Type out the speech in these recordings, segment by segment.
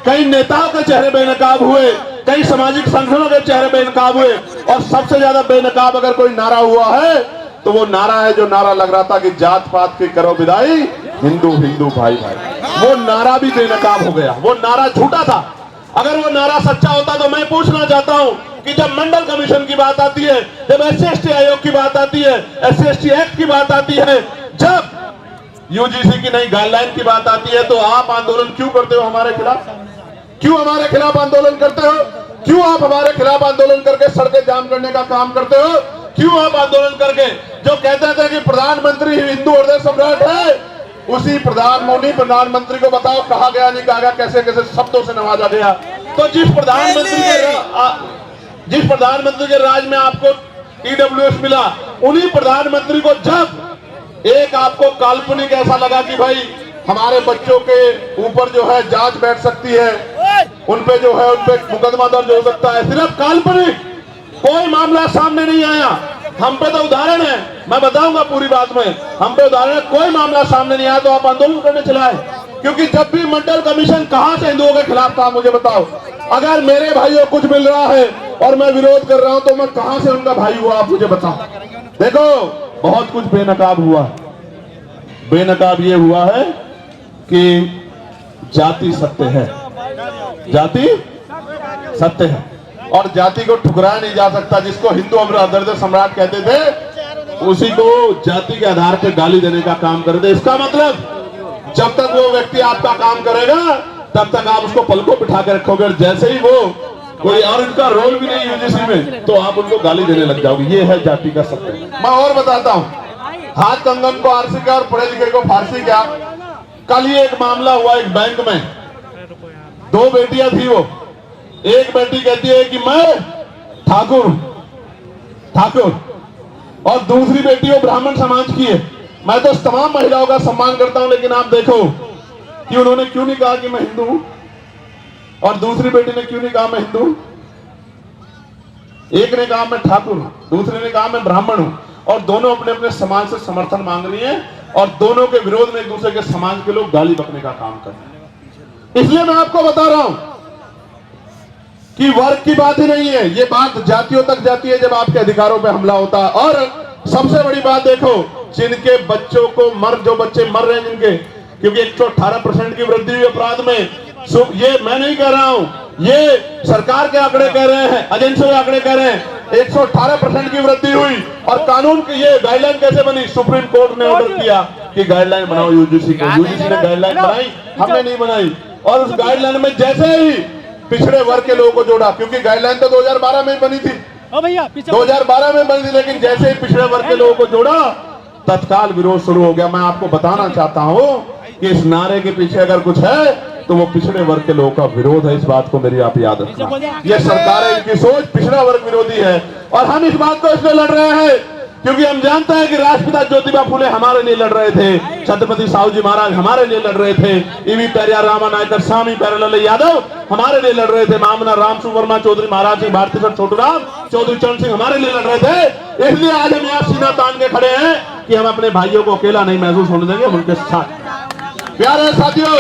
कई नेताओं के चेहरे बेनकाब हुए, कई सामाजिक संगठनों के चेहरे बेनकाब हुए, और सबसे ज्यादा बेनकाब अगर कोई नारा हुआ है तो वो नारा है जो नारा लग रहा था कि जात पात की करो विदाई, हिंदू हिंदू भाई भाई। वो नारा भी बेनकाब हो गया, वो नारा झूठा था। अगर वो नारा सच्चा होता तो मैं पूछना चाहता हूं कि जब मंडल कमीशन की बात आती है, जब SC/ST आयोग की बात आती है, SC/ST एक्ट की बात आती है, जब UGC की नई गाइडलाइन की बात आती है, तो आप आंदोलन क्यों करते हो हमारे खिलाफ? क्यों हमारे खिलाफ आंदोलन करते हो? क्यों आप हमारे खिलाफ आंदोलन करके सड़कें जाम करने का काम करते हो? क्यों आप आंदोलन करके जो कहते थे कि प्रधानमंत्री हिंदू हृदय सम्राट है, उसी प्रधानमंत्री को बताओ कहा गया नहीं कहा गया, कैसे कैसे शब्दों से नवाजा गया। तो जिस प्रधानमंत्री के राज में आपको EWS मिला, उन्हीं प्रधानमंत्री को जब एक आपको काल्पनिक ऐसा लगा कि भाई हमारे बच्चों के ऊपर जो है जांच बैठ सकती है, उनपे जो है उनपे मुकदमा दर्ज हो सकता है, सिर्फ काल्पनिक, कोई मामला सामने नहीं आया। हम पे तो उदाहरण है, मैं बताऊंगा पूरी बात में, हम पे उदाहरण है, कोई मामला सामने नहीं आया तो आप आंदोलन करने चलाए। क्योंकि जब भी मंडल कमीशन कहां से हिंदुओं के खिलाफ था, मुझे बताओ। अगर मेरे भाइयों कुछ मिल रहा है और मैं विरोध कर रहा हूं तो मैं कहां से उनका भाई हुआ, आप मुझे बताओ। देखो बहुत कुछ बेनकाब हुआ। बेनकाब ये हुआ है कि जाति सत्य है, जाति सत्य है, और जाति को ठुकराया नहीं जा सकता। जिसको हिंदू हृदय सम्राट कहते थे, उसी को जाति के आधार पर गाली देने का काम कर दे। इसका मतलब जब तक वो व्यक्ति आपका काम करेगा तब तक आप उसको पलकों बिठा के रखोगे, और जैसे ही वो कोई और इनका रोल भी नहीं UGC में, तो आप उनको गाली देने लग जाओगे। ये है जाति का सत्य। मैं और बताता हूँ, हाथ कंगन को आरसी क्या और पढ़े लिखे को फारसी क्या। कल ही एक मामला हुआ एक बैंक में, दो बेटियां थी। वो एक बेटी कहती है कि मैं ठाकुर और दूसरी बेटी वो ब्राह्मण समाज की है। मैं तो तमाम महिलाओं का सम्मान करता हूं, लेकिन आप देखो कि उन्होंने क्यों नहीं कहा कि मैं हिंदू हूं, और दूसरी बेटी ने क्यों नहीं कहा मैं हिंदू हूं। एक ने कहा मैं ठाकुर हूं, दूसरे ने कहा मैं ब्राह्मण हूं, और दोनों अपने अपने समाज से समर्थन मांग रही हैं, और दोनों के विरोध में एक दूसरे के समाज के लोग गाली बकने का काम कर रहे हैं। इसलिए मैं आपको बता रहा हूं कि वर्ग की बात ही नहीं है, ये बात जातियों तक जाती है जब आपके अधिकारों पे हमला होता है। और सबसे बड़ी बात देखो, जिनके बच्चों को जो बच्चे मर रहे हैं जिनके, क्योंकि 118% की वृद्धि हुई अपराध में। ये मैं नहीं कह रहा हूं, ये सरकार के आंकड़े कह रहे हैं, एजेंसियों के आंकड़े कह रहे हैं। 118% की वृद्धि हुई, और कानून की ये गाइडलाइन कैसे बनी? सुप्रीम कोर्ट ने ऑर्डर किया कि गाइडलाइन बनाओ UGC को। UGC ने गाइडलाइन बनाई, हमने नहीं बनाई। और उस गाइडलाइन में जैसे ही पिछड़े वर्ग के लोगों को जोड़ा, क्योंकि गाइडलाइन तो 2012 में बनी थी, 2012 में बनी थी, लेकिन जैसे ही पिछड़े वर्ग के लोगों को जोड़ा, तत्काल विरोध शुरू हो गया। मैं आपको बताना चाहता हूं कि इस नारे के पीछे अगर कुछ है तो वो पिछड़े वर्ग के लोगों का विरोध है। इस बात को मेरी आप याद रखना। ये सरकार है, इनकी सोच पिछड़ा वर्ग विरोधी है, और हम इस बात को इसलिए लड़ रहे हैं क्योंकि हम जानते हैं कि राष्ट्रपिता ज्योतिबा फुले हमारे लिए लड़ रहे थे, छत्रपति साहूजी महाराज हमारे लिए लड़ रहे थे, EV पेरियार रामानायकर स्वामी प्यारेलाल यादव हमारे लिए लड़ रहे थे, मामना राम सुवर्मा चौधरी महाराज सिंह, भारती सर छोटूराम चौधरी चरण सिंह हमारे लिए लड़ रहे थे। इसलिए आज हम यहाँ सीना तान के खड़े हैं कि हम अपने भाइयों को अकेला नहीं महसूस होने देंगे, हम उनके साथ। प्यारे साथियों,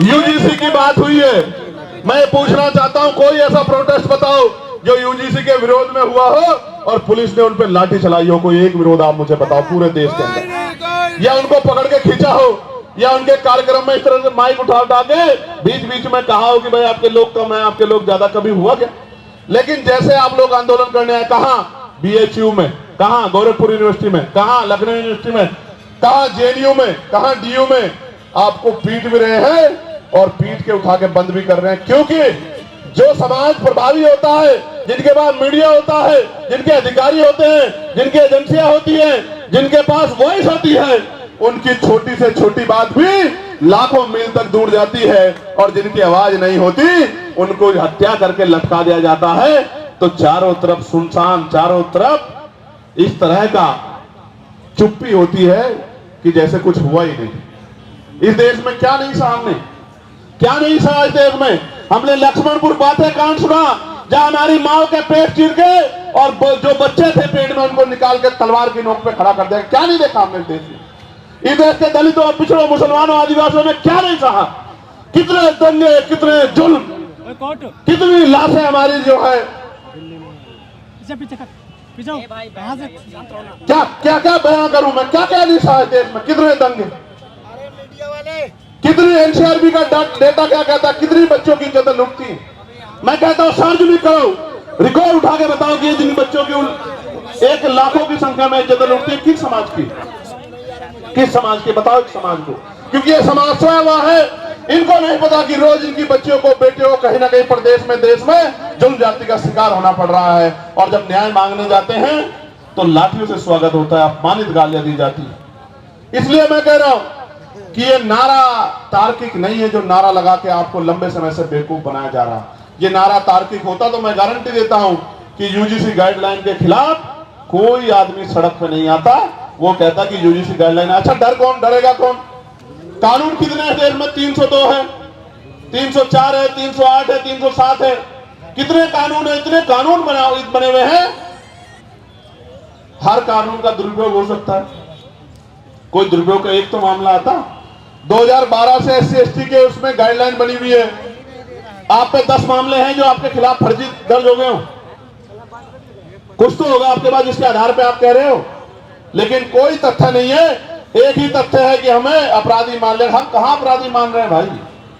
UGC की बात हुई है, मैं पूछना चाहता हूं कोई ऐसा प्रोटेस्ट बताओ जो UGC के विरोध में हुआ हो और पुलिस ने उन पर लाठी चलाई हो। कोई एक विरोध आप मुझे बताओ पूरे देश के अंदर, या उनको पकड़ के खींचा हो, या उनके कार्यक्रम में इस तरह से माइक उठा के बीच बीच में कहा हो कि भाई आपके लोग कम है, आपके लोग ज्यादा, कभी हुआ क्या? लेकिन जैसे आप लोग आंदोलन करने आए, कहां BHU में, कहां गोरखपुर यूनिवर्सिटी में, कहां लखनऊ यूनिवर्सिटी में, कहां JNU में, कहां DU में, आपको पीट भी रहे हैं और पीट के उठा के बंद भी कर रहे हैं। क्योंकि जो समाज प्रभावी होता है, जिनके पास मीडिया होता है, जिनके अधिकारी होते हैं, जिनकी एजेंसियां होती हैं, जिनके पास वॉइस होती है, उनकी छोटी से छोटी बात भी लाखों मील तक दूर जाती है, और जिनकी आवाज नहीं होती उनको हत्या करके लटका दिया जाता है। तो चारों तरफ सुनसान, चारों तरफ इस तरह का चुप्पी होती है कि जैसे कुछ हुआ ही नहीं। इस देश में क्या नहीं सहा हमने, क्या नहीं सहा इस देश में। हमने लक्ष्मणपुर बातें कांड सुना, जहां हमारी माओ के पेट चीर के और जो बच्चे थे पेट में उनको निकाल के तलवार की नोक पे खड़ा कर दिया। क्या नहीं देखा हमने इस देश में? इस देश के दलितों, पिछड़ों, मुसलमानों, आदिवासियों में क्या नहीं सहा? कितने दंगे, कितने जुल्म, कितनी लाशें हमारी जो है, क्या क्या क्या बयां करूं मैं, क्या क्या लिखा है देश में, कितने दंगे, कितनी एनसीआरबी का डेटा क्या कहता है, कितनी बच्चों की इज्जत लुटती। मैं कहता हूं सार्वजनिक करो, रिकॉर्ड उठा के बताओ कि जिन बच्चों की 1 लाखों की संख्या में इज्जत लुटती है, किस समाज की, किस समाज की, बताओ इस समाज को। क्योंकि ये समाज सोया हुआ है, इनको नहीं पता कि रोज इनकी बच्चियों को, बेटियों को कहीं ना कहीं प्रदेश में, देश में जुल्म जाति का शिकार होना पड़ रहा है। और जब न्याय मांगने जाते हैं तो लाठियों से स्वागत होता है, अपमानित गालियां दी जाती है। इसलिए मैं कह रहा हूं कि ये नारा तार्किक नहीं है, जो नारा लगा के आपको लंबे समय से बेवकूफ बनाया जा रहा है। ये नारा तार्किक होता तो मैं गारंटी देता हूं कि यूजीसी गाइडलाइन के खिलाफ कोई आदमी सड़क पे नहीं आता। वो कहता कि यूजीसी गाइडलाइन, अच्छा डर कौन, डरेगा कौन? कानून कितने हैं देश में? 302 है, 304 है, 308 है, 307 है, कितने कानून है? इतने कानून बने हुए हैं, हर कानून का दुरुपयोग हो सकता है। कोई दुरुपयोग का एक तो मामला आता, 2012 से SC/ST के उसमें गाइडलाइन बनी हुई है, आप पे 10 मामले हैं जो आपके खिलाफ फर्जी दर्ज हो गए हो, कुछ तो होगा आपके पास जिसके आधार पे आप कह रहे हो, लेकिन कोई तथ्य नहीं है। एक ही तथ्य है कि हमें अपराधी मान ले। हम कहां अपराधी मान रहे हैं भाई?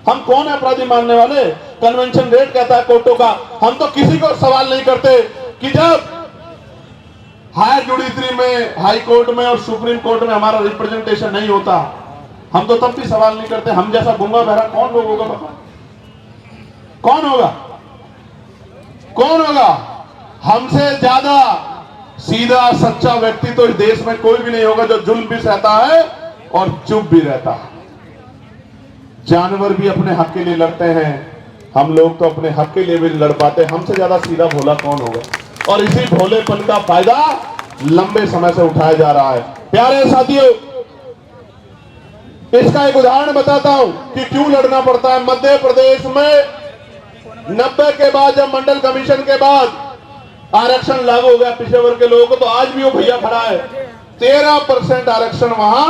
हम कौन है अपराधी मानने वाले? कन्वेंशन रेट कहता है कोर्टों का। हम तो किसी को सवाल नहीं करते कि जब हायर जुडिशरी में, हाई कोर्ट में और सुप्रीम कोर्ट में हमारा रिप्रेजेंटेशन नहीं होता, हम तो तब भी सवाल नहीं करते। हम जैसा गूंगा बहरा कौन लोग होगा? बताओ कौन होगा? कौन होगा? हमसे ज्यादा सीधा सच्चा व्यक्ति तो इस देश में कोई भी नहीं होगा, जो जुल्म भी सहता है और चुप भी रहता है। जानवर भी अपने हक के लिए लड़ते हैं, हम लोग तो अपने हक के लिए भी लड़ पाते। हमसे ज्यादा सीधा भोला कौन होगा? और इसी भोलेपन का फायदा लंबे समय से उठाया जा रहा है। प्यारे साथियों, इसका एक उदाहरण बताता हूं कि क्यों लड़ना पड़ता है। मध्य प्रदेश में 90 के बाद, जब मंडल कमीशन के बाद आरक्षण लागू हो गया पिछड़े वर्ग के लोगों को, तो आज भी वो भैया खड़ा है। 13% आरक्षण वहां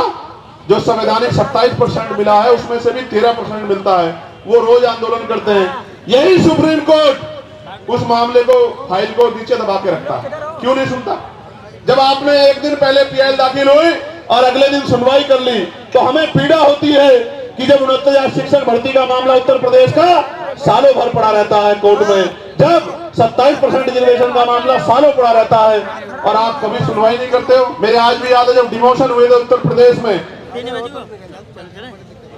जो संवैधानिक 27% मिला है, उसमें से भी 13% मिलता है। वो रोज आंदोलन करते हैं। यही सुप्रीम कोर्ट उस मामले को, फाइल को नीचे दबा के रखता है। क्यों नहीं सुनता? जब आपने एक दिन पहले PIL दाखिल हुई और अगले दिन सुनवाई कर ली, तो हमें पीड़ा होती है कि जब 69,000 शिक्षक भर्ती का मामला उत्तर प्रदेश का सालों भर पड़ा रहता है कोर्ट में, जब 27% रिजर्वेशन का मामला सालों पड़ा रहता है और आप कभी सुनवाई नहीं करते हो। मेरे आज भी याद है जब डिमोशन हुए थे उत्तर प्रदेश में,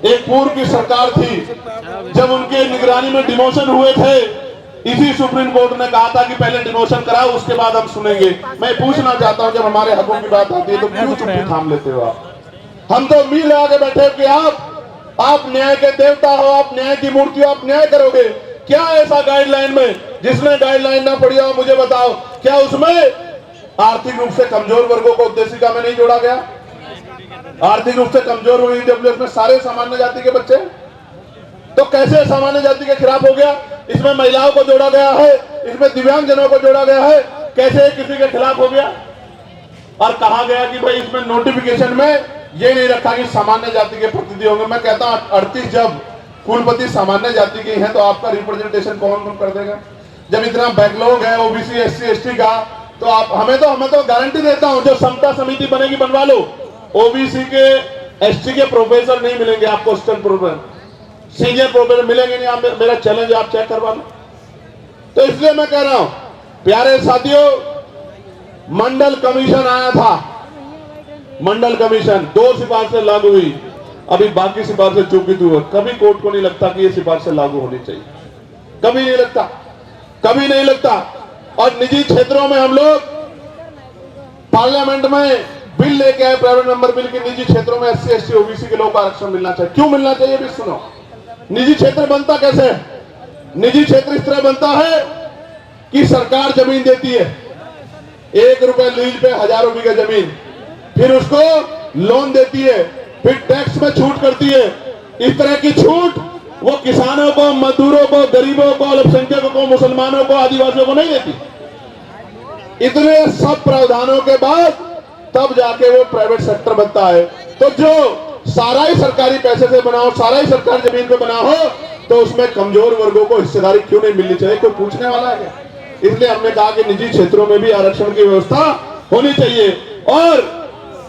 एक पूर्व की सरकार थी, जब उनके निगरानी में डिमोशन हुए थे, इसी सुप्रीम कोर्ट ने कहा था कि पहले डिमोशन कराओ, उसके बाद हम सुनेंगे। मैं पूछना चाहता हूं, जब हमारे हकों की बात आती है तो क्यों चुप्पी थाम लेते हो आप? हम तो उम्मीद लगा के बैठे कि आप न्याय के देवता हो, आप न्याय की मूर्ति हो, आप न्याय करोगे। क्या ऐसा गाइडलाइन में, जिसने गाइडलाइन ना पढ़ी हो मुझे बताओ, क्या उसमें आर्थिक रूप से कमजोर वर्गों को उद्देशिका में नहीं जोड़ा गया? आर्थिक रूप से कमजोर हुई ईडब्ल्यूएस में सारे सामान्य जाति के बच्चे, तो कैसे सामान्य जाति के खिलाफ हो गया? इसमें महिलाओं को जोड़ा गया है, इसमें दिव्यांगजनों को जोड़ा गया है, कैसे किसी के खिलाफ हो गया? और कहा गया कि भाई इसमें नोटिफिकेशन में ये नहीं रखा कि सामान्य जाति के प्रतिनिधि होंगे। मैं कहता हूं 38 जब कुलपति सामान्य जाति के हैं तो आपका रिप्रेजेंटेशन कौन कर देगा? जब इतना बैकलॉग है ओबीसी SC/ST का, तो आप हमें तो गारंटी देता हूं, जो समता समिति बनेगी बनवा लो, ओबीसी के ST के प्रोफेसर नहीं मिलेंगे आपको, असिस्टेंट प्रोफेसर, सीनियर प्रोफेसर मिलेंगे नहीं। आप मेरा चैलेंज आप चेक करवा लो। तो इसलिए मैं कह रहा हूं प्यारे साथियों, मंडल कमीशन आया था, मंडल कमीशन 2 सिफारिशें लागू हुई, अभी बाकी सिफारिशें चूकी थी। कभी कोर्ट को नहीं लगता कि ये सिफारिशें लागू होनी चाहिए, कभी नहीं लगता, कभी नहीं लगता। और निजी क्षेत्रों में हम लोग पार्लियामेंट में बिल लेके आए, प्राइवेट मेंबर बिल की, निजी क्षेत्रों में SC/ST OBC के लोगों को आरक्षण मिलना चाहिए। क्यों मिलना चाहिए भी सुनो। निजी क्षेत्र बनता कैसे है? निजी क्षेत्र इस तरह बनता है कि सरकार जमीन देती है, 1 रुपए लीज पे हजारों बीघे जमीन, फिर उसको लोन देती है, फिर टैक्स में छूट करती है। इस तरह की छूट वो किसानों को, मजदूरों को, गरीबों को, अल्पसंख्यकों को, मुसलमानों को, आदिवासियों को नहीं देती। इतने सब प्रावधानों के बाद तब जाके वो प्राइवेट सेक्टर बनता है। तो जो सारा ही सरकारी पैसे से बना हो, सारा ही सरकारी जमीन पे बना हो, तो उसमें कमजोर वर्गों को हिस्सेदारी क्यों नहीं मिलनी चाहिए? कोई पूछने वाला है क्या? इसलिए हमने कहा कि निजी क्षेत्रों में भी आरक्षण की व्यवस्था होनी चाहिए। और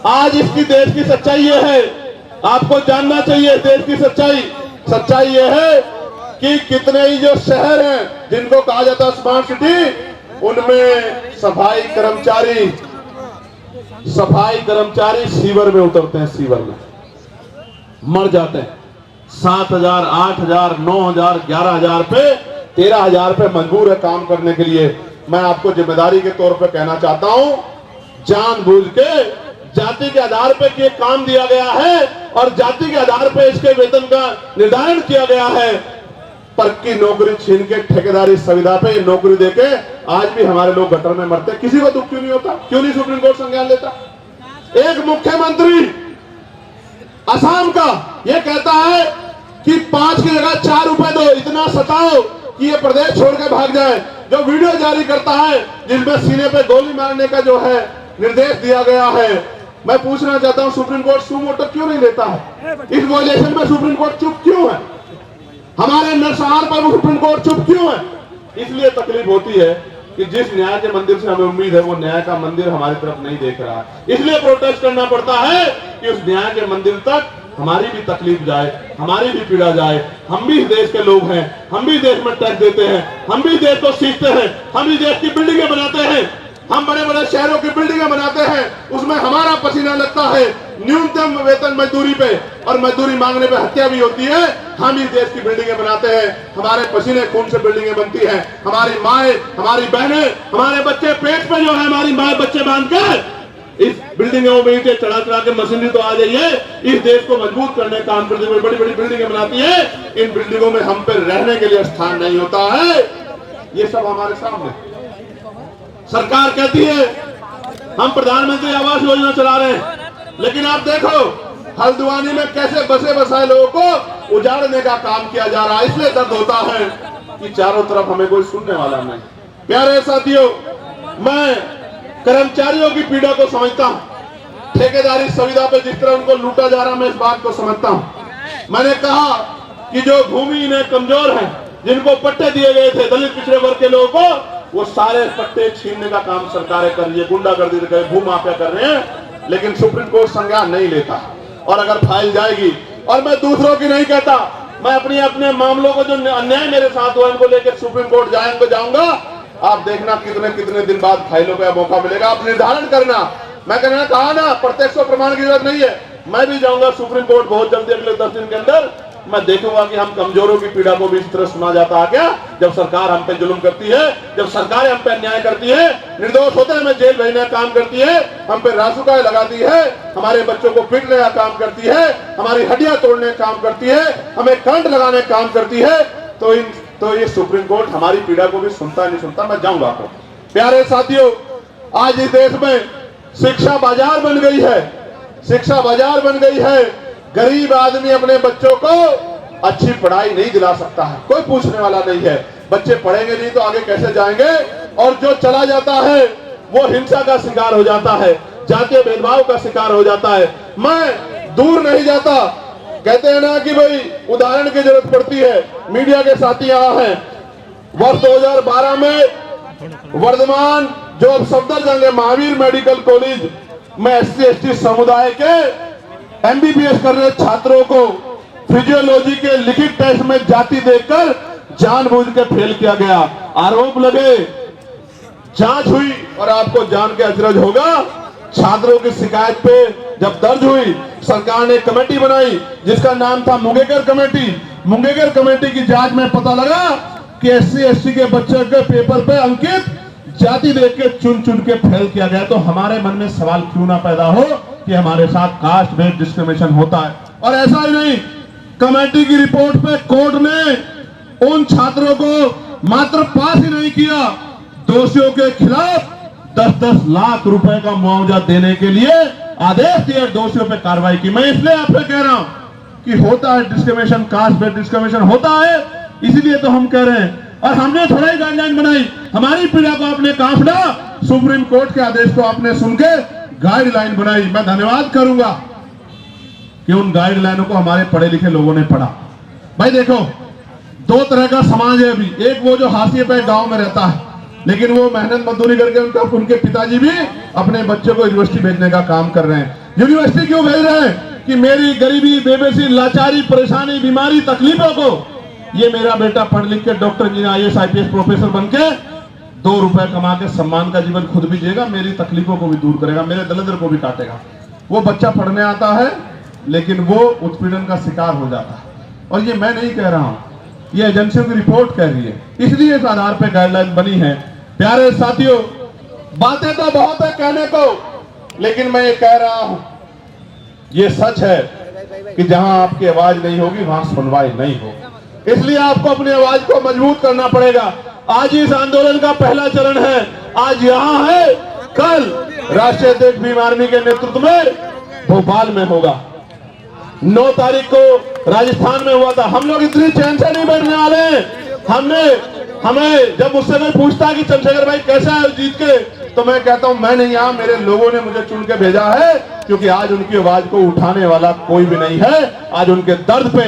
आज इसकी देश की सच्चाई ये है, आपको जानना चाहिए देश की सच्चाई ये है कि कितने ही जो शहर हैं जिनको कहा जाता है स्मार्ट सिटी, उनमें सफाई कर्मचारी सीवर में उतरते हैं, सीवर में मर जाते हैं। 7,000, 8,000, 9,000, 11,000 पे, 13,000 पे मजबूर है काम करने के लिए। मैं आपको जिम्मेदारी के तौर पे कहना चाहता हूं, जानबूझ के जाति के आधार पे ये काम दिया गया है और जाति के आधार पे इसके वेतन का निर्धारण किया गया है। पक्की नौकरी छीन के ठेकेदारी सुविधा पे ये नौकरी देके आज भी हमारे लोग गटर में मरते हैं। किसी को दुख क्यों नहीं होता? क्यों नहीं सुप्रीम कोर्ट संज्ञान लेता? एक मुख्यमंत्री असम का ये कहता है कि 5 की जगह 4 रुपए दो, इतना सताओ कि ये प्रदेश छोड़ के भाग जाए। जो वीडियो जारी करता है जिसमें सीने पे गोली मारने का जो है निर्देश दिया गया है, मैं पूछना चाहता हूं सुप्रीम कोर्ट सू मोटो क्यों नहीं लेता है? इस वायलेशन में सुप्रीम कोर्ट चुप क्यों है? हमारे नरसंहार पर सुप्रीम कोर्ट चुप क्यों है? इसलिए तकलीफ होती है कि जिस न्याय के मंदिर से हमें उम्मीद है वो न्याय का मंदिर हमारी तरफ नहीं देख रहा, इसलिए प्रोटेस्ट करना पड़ता है कि उस न्याय के मंदिर तक हमारी भी तकलीफ जाए, हमारी भी पीड़ा जाए। हम भी देश के लोग हैं, हम भी देश में टैक्स देते हैं, हम भी देश को सीखते हैं, हम भी देश की बिल्डिंगें बनाते हैं, हम बड़े बड़े शहरों की बिल्डिंगें बनाते हैं, उसमें हमारा पसीना लगता है न्यूनतम वेतन मजदूरी पे, और मजदूरी मांगने पे हत्या भी होती है। हम इस देश की बिल्डिंगें बनाते हैं, हमारे पसीने खून से बिल्डिंगें बनती हैं। हमारी माए, हमारी बहनें, हमारे बच्चे पेट पे जो है हमारी माए बच्चे बांध कर इस बिल्डिंगों में ईंटें चढ़ा चढ़ा के मशीनरी तो आ जाइए, इस देश को मजबूत करने का काम करते हुए बड़ी बड़ी बिल्डिंगें बनाती है। इन बिल्डिंगों में हम पे रहने के लिए स्थान नहीं होता है। ये सब हमारे सामने सरकार कहती है हम प्रधानमंत्री आवास योजना चला रहे हैं, लेकिन आप देखो हल्द्वानी में कैसे बसे बसाए लोगों को उजाड़ने का काम किया जा रहा है। इसलिए दर्द होता है कि चारों तरफ हमें कोई सुनने वाला नहीं। प्यारे साथियों, मैं कर्मचारियों की पीड़ा को समझता हूं, ठेकेदारी सुविधा पे जिस तरह उनको लूटा जा रहा, मैं इस बात को समझता हूं। मैंने कहा कि जो भूमि में कमजोर हैं, जिनको पट्टे दिए गए थे दलित पिछड़े वर्ग के लोगों को, वो सारे पट्टे छीनने का काम सरकारें कर रही है, गुंडागर्दी कर रही है, भूमाफिया कर रहे हैं, लेकिन सुप्रीम कोर्ट संज्ञान नहीं लेता। और अगर फाइल जाएगी, और मैं दूसरों की नहीं कहता, मैं अपने मामलों को जो अन्याय मेरे साथ हुआ उनको लेकर सुप्रीम कोर्ट जाऊंगा। आप देखना कितने दिन बाद फाइलों का मौका मिलेगा, आप निर्धारण करना। मैं कहना कहा ना, प्रत्यक्ष प्रमाण की जरूरत नहीं है। मैं भी जाऊंगा सुप्रीम कोर्ट बहुत जल्दी, अगले 10 दिन के अंदर। मैं देखूंगा कि हम कमजोरों की पीड़ा को भी इस तरह सुना जाता है क्या? जब सरकार हम पे जुल्म करती है, जब सरकार हम पे अन्याय करती है, निर्दोष होते हैं हमें जेल भेजने का काम करती है, हम पे रासुका लगाती है, हमारे बच्चों को पीटने का काम करती है, हमारी हड्डियां तोड़ने का काम करती है, हमें करंट लगाने का काम करती है, तो ये सुप्रीम कोर्ट हमारी पीड़ा को भी सुनता नहीं सुनता। मैं जाऊंगा। तो प्यारे साथियों, आज इस देश में शिक्षा बाजार बन गई है, शिक्षा बाजार बन गई है। गरीब आदमी अपने बच्चों को अच्छी पढ़ाई नहीं दिला सकता है, कोई पूछने वाला नहीं है। बच्चे पढ़ेंगे नहीं तो आगे कैसे जाएंगे? और जो चला जाता है वो हिंसा का शिकार हो जाता है, जातीय भेदभाव का शिकार हो जाता है। मैं दूर नहीं जाता, कहते हैं ना कि भाई उदाहरण की जरूरत पड़ती है। मीडिया के साथी यहाँ हैं, वर्ष 2012 में वर्धमान जो अब सफदरजंग है, महावीर मेडिकल कॉलेज में SC/ST समुदाय के MBBS कर रहे छात्रों को फिजियोलॉजी के लिखित टेस्ट में जाति देखकर जानबूझ के फेल किया गया। आरोप लगे, जांच हुई, और आपको जान के अचरज होगा, छात्रों की शिकायत पे जब दर्ज हुई, सरकार ने कमेटी बनाई जिसका नाम था मुंगेकर कमेटी। मुंगेकर कमेटी की जांच में पता लगा कि SC/ST के बच्चों के पेपर पे अंकित जाति देख के चुन चुन के फेल किया गया। तो हमारे मन में सवाल क्यों ना पैदा हो कि हमारे साथ कास्ट बेस्ड डिस्क्रिमिनेशन होता है। और ऐसा ही नहीं, कमेटी की रिपोर्ट पे कोर्ट ने उन छात्रों को मात्र पास ही नहीं किया, दोषियों के खिलाफ 10-10 लाख रुपए का मुआवजा देने के लिए आदेश दिया, दोषियों पे कार्रवाई की। मैं इसलिए आपसे कह रहा हूं कि होता है डिस्क्रिमिनेशन, कास्ट बेस्ड डिस्क्रिमिनेशन होता है, इसीलिए तो हम कह रहे हैं। और हमने थोड़ा ही गाइडलाइन बनाई, हमारी पीड़ा को आपने काफला, सुप्रीम कोर्ट के आदेश को आपने सुन के गाइडलाइन बनाई। मैं धन्यवाद करूंगा कि उन गाइडलाइनों को हमारे पढ़े लिखे लोगों ने पढ़ा। भाई देखो, दो तरह का समाज है अभी। एक वो जो हाशिए पे गांव में रहता है, लेकिन वो मेहनत मजदूरी करके उनके पिताजी भी अपने बच्चों को यूनिवर्सिटी भेजने का काम कर रहे हैं। यूनिवर्सिटी क्यों भेज रहे हैं? कि मेरी गरीबी, बेबसी, लाचारी, परेशानी, बीमारी, तकलीफों को ये मेरा बेटा पढ़ लिख के doctor, engineer, IAS, IPS professor बन के 2 रुपए कमा के सम्मान का जीवन खुद भी जिएगा, मेरी तकलीफों को भी दूर करेगा, मेरे दरिद्र को भी काटेगा। वो बच्चा पढ़ने आता है लेकिन वो उत्पीड़न का शिकार हो जाता है। और ये मैं नहीं कह रहा हूं, ये एजेंसियों की रिपोर्ट कह रही है, इसलिए इस आधार पर गाइडलाइन बनी है। प्यारे साथियों, बातें तो बहुत है कहने को, लेकिन मैं ये कह रहा हूं, ये सच है कि जहां आपकी आवाज नहीं होगी वहां सुनवाई नहीं होगी। इसलिए आपको अपनी आवाज को मजबूत करना पड़ेगा। आज इस आंदोलन का पहला चरण है, आज यहां है, कल राष्ट्रीय अध्यक्ष भीम आर्मी के नेतृत्व में भोपाल में होगा। 9 तारीख को राजस्थान में हुआ था। हम लोग इतनी चैन से नहीं बैठने वाले हैं। हमें जब मुझसे कोई पूछता कि चंद्रशेखर भाई कैसा है जीत के, तो मैं कहता हूं मैं नहीं आया, मेरे लोगों ने मुझे चुन के भेजा है, क्योंकि आज उनकी आवाज को उठाने वाला कोई भी नहीं है। आज उनके दर्द पे,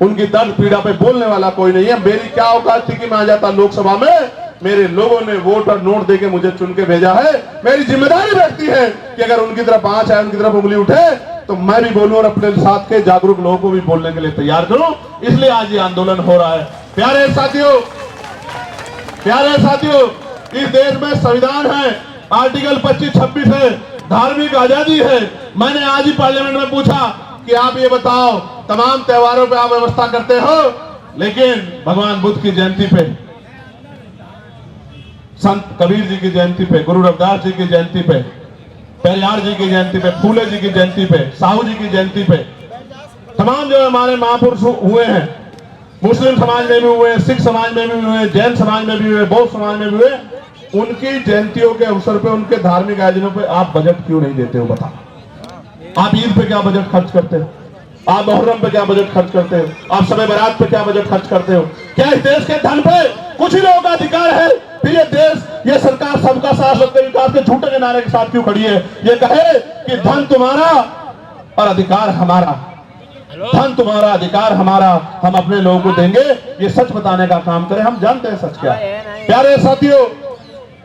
उनकी दर्द पीड़ा पे बोलने वाला कोई नहीं है। मेरी क्या औकात थी कि मैं आ जाता लोकसभा में? मेरे लोगों ने वोट और नोट देके मुझे चुन के भेजा है। मेरी जिम्मेदारी बैठती है कि अगर उनकी तरफ आंच आए, उनकी तरफ उंगली उठे, तो मैं भी बोलूं और अपने साथ के जागरूक लोगों को भी बोलने के लिए तैयार करूं। इसलिए आज ये आंदोलन हो रहा है। प्यारे साथियों, इस देश में संविधान है, आर्टिकल 25-26 है, धार्मिक आजादी है। मैंने आज ही पार्लियामेंट में पूछा कि आप ये बताओ, तमाम त्योहारों पे आप व्यवस्था करते हो, लेकिन भगवान बुद्ध की जयंती पे, संत कबीर जी की जयंती पे, गुरु रविदास जी की जयंती पे, पेरियार जी की जयंती पे, फूले जी की जयंती पे, साहू जी की जयंती पे, तमाम जो हमारे महापुरुष हुए हैं, मुस्लिम समाज में भी हुए, सिख समाज में भी हुए, जैन समाज में भी हुए, बौद्ध समाज में भी हुए, उनकी जयंतियों के अवसर पे, उनके धार्मिक आयोजनों पे आप बजट क्यों नहीं देते हो? बताओ। आप ईद पे क्या बजट खर्च करते हो? आप मुहर्रम पे क्या बजट खर्च करते हो? आप शब बारात पे क्या बजट खर्च करते हो? क्या इस देश के धन पे कुछ ही लोगों का अधिकार है? फिर ये देश, ये सरकार सबका साथ, सबके विकास के झूठे के नारे के साथ क्यों खड़ी है? ये कहे कि धन तुम्हारा और अधिकार हमारा, धन तुम्हारा, अधिकार हमारा, हम अपने लोगों को देंगे, ये सच बताने का काम करें। हम जानते हैं सच क्या। प्यारे साथियों,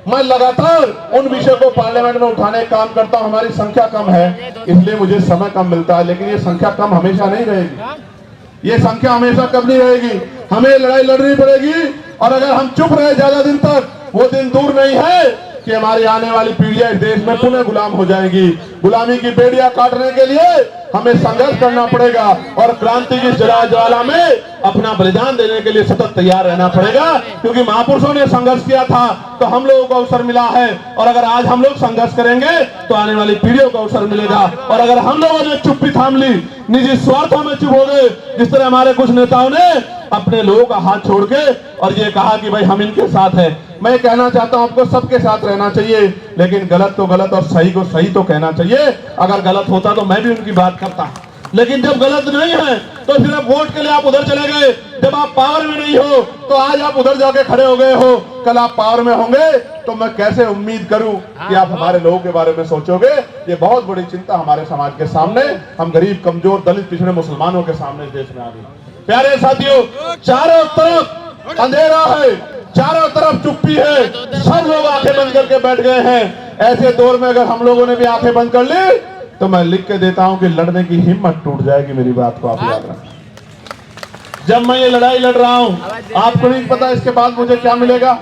मैं लगातार उन विषयों को पार्लियामेंट में उठाने का काम करता हूं। हमारी संख्या कम है, इसलिए मुझे समय कम मिलता है, लेकिन ये संख्या कम हमेशा नहीं रहेगी। ये संख्या हमेशा कम नहीं रहेगी। हमें लड़ाई लड़नी पड़ेगी, और अगर हम चुप रहे ज्यादा दिन तक, वो दिन दूर नहीं है कि हमारी आने वाली पीढ़ियां इस देश में पुनः गुलाम हो जाएंगी। गुलामी की बेड़ियां काटने के लिए हमें संघर्ष करना पड़ेगा, और क्रांति की ज्वाला में अपना बलिदान देने के लिए सतत तैयार रहना पड़ेगा, क्योंकि महापुरुषों ने संघर्ष किया था तो हम लोगों को अवसर मिला है। और अगर आज हम लोग संघर्ष करेंगे तो आने वाली पीढ़ियों को अवसर मिलेगा। और अगर हम लोगों ने चुप्पी थाम ली, निजी स्वार्थों में चुप हो गए, जिस तरह हमारे कुछ नेताओं ने अपने लोगों का हाथ छोड़ के और ये कहा कि भाई हम इनके साथ हैं, मैं कहना चाहता हूं आपको सबके साथ रहना चाहिए, लेकिन गलत तो गलत और सही को सही तो कहना चाहिए। अगर गलत होता तो मैं भी उनकी बात करता, लेकिन जब गलत नहीं है तो सिर्फ वोट के लिए आप उधर चले गए। जब आप पावर में नहीं हो तो आज आप उधर जाके खड़े हो गए हो, कल आप पावर में होंगे तो मैं कैसे उम्मीद करूं कि आप हमारे लोगों के बारे में सोचोगे। ये बहुत बड़ी चिंता हमारे समाज के सामने, हम गरीब, कमजोर, दलित, पिछड़े मुसलमानों के सामने देश में आ गई। प्यारे साथियों, चारों तरफ अंधेरा है, चारों तरफ चुप्पी है, सब लोग आंखें बंद करके बैठ गए हैं। ऐसे दौर में अगर हम लोगों ने भी आंखें बंद कर ली तो मैं लिख के देता हूं कि लड़ने की हिम्मत टूट जाएगी। मेरी बात को आप याद रखें। जब मैं ये लड़ाई लड़ रहा हूं, आपको नहीं पता इसके बाद मुझे क्या मिलेगा।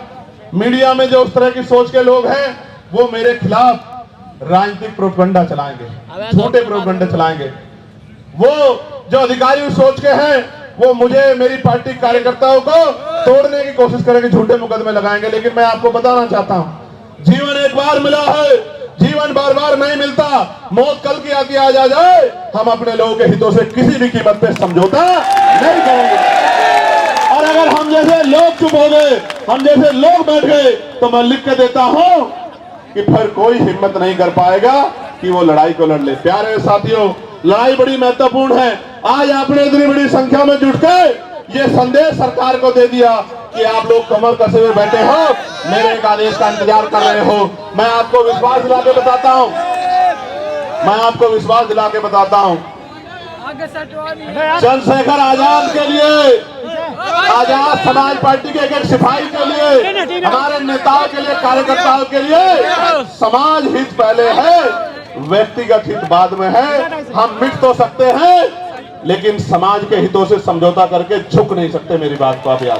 मीडिया में जो उस तरह की सोच के लोग हैं, वो मेरे खिलाफ राजनीतिक प्रोपगंडा चलाएंगे, झूठे प्रोपगंडा चलाएंगे। वो जो अधिकारी उस सोच के हैं, वो मुझे, मेरी पार्टी कार्यकर्ताओं को तोड़ने की कोशिश करेंगे, झूठे मुकदमे लगाएंगे। लेकिन मैं आपको बताना चाहता हूं, जीवन एक बार मिला है, जीवन बार बार नहीं मिलता। मौत कल की आती आ जाए, हम अपने लोगों के हितों से किसी भी कीमत पे समझौता नहीं करेंगे। और अगर हम जैसे लोग चुप हो गए, हम जैसे लोग बैठ गए, तो मैं लिख के देता हूं कि फिर कोई हिम्मत नहीं कर पाएगा कि वो लड़ाई को लड़ ले। प्यारे साथियों, लड़ाई बड़ी महत्वपूर्ण है। आज आपने इतनी बड़ी संख्या में जुट के ये संदेश सरकार को दे दिया कि आप लोग कमर कसे हुए बैठे हो, मेरे एक आदेश का इंतजार कर रहे हो। मैं आपको विश्वास दिला के बताता हूं, चंद्रशेखर आजाद के लिए, आजाद समाज पार्टी के एक सिपाही के लिए, हमारे नेताओं के लिए, कार्यकर्ताओं के लिए समाज हित पहले है, व्यक्तिगत हित बाद में है। हम मिट तो सकते हैं लेकिन समाज के हितों से समझौता करके झुक नहीं सकते। मेरी बात को आप याद,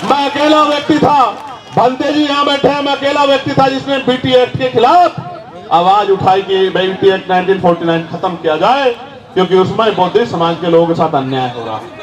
मैं अकेला व्यक्ति था, भंते जी यहां बैठे हैं, मैं अकेला व्यक्ति था जिसने बीटी एक्ट के खिलाफ आवाज उठाई कि बीटी एक्ट 1949 खत्म किया जाए, क्योंकि उसमें बौद्धिक समाज के लोगों के साथ अन्याय हो रहा है।